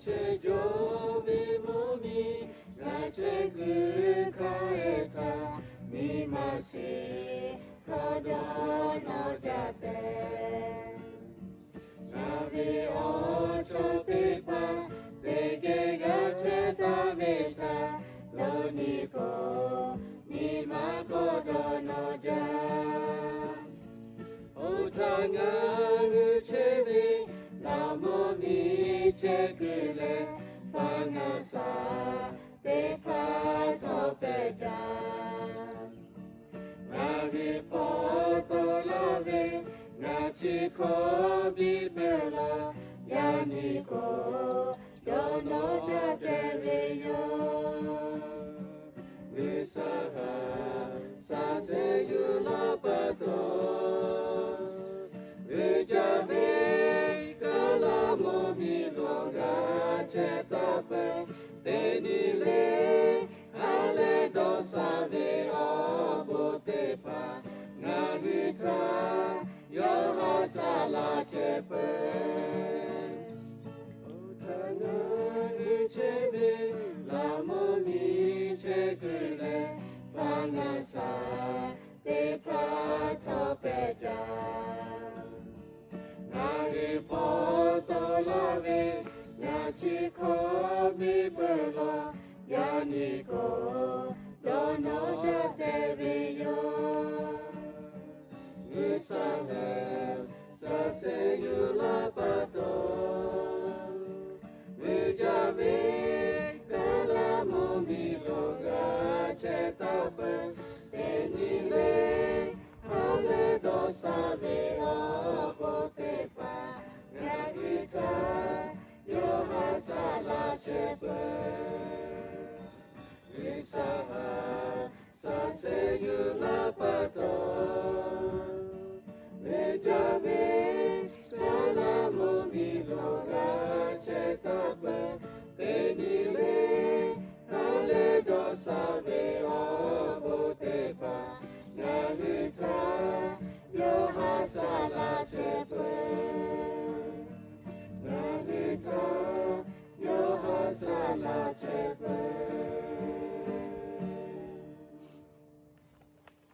che jovi momi na che kaeta ni masi kodo no jate na vi o chopipa dege ga che taveta lo ni ko ni ma kodo no ja utanga uchevi namo mi chekule fangasa te pato peja nagi poto love nachi ko bibela yani ko dono jate veyo visaha sase yula pato vijave kalamo milonga chetape tenile ale dosave obotepa ngagita yoha sala chepe utana ichebe lamo mi chekule fangasa te patopeja nagi poto love nachi ko bibela yani ko dono jate veyo visase sase yula pato vijave kalamo miloga chetape tenile ale dosave obotepa ngagita yoha sala chepe visaha sase yula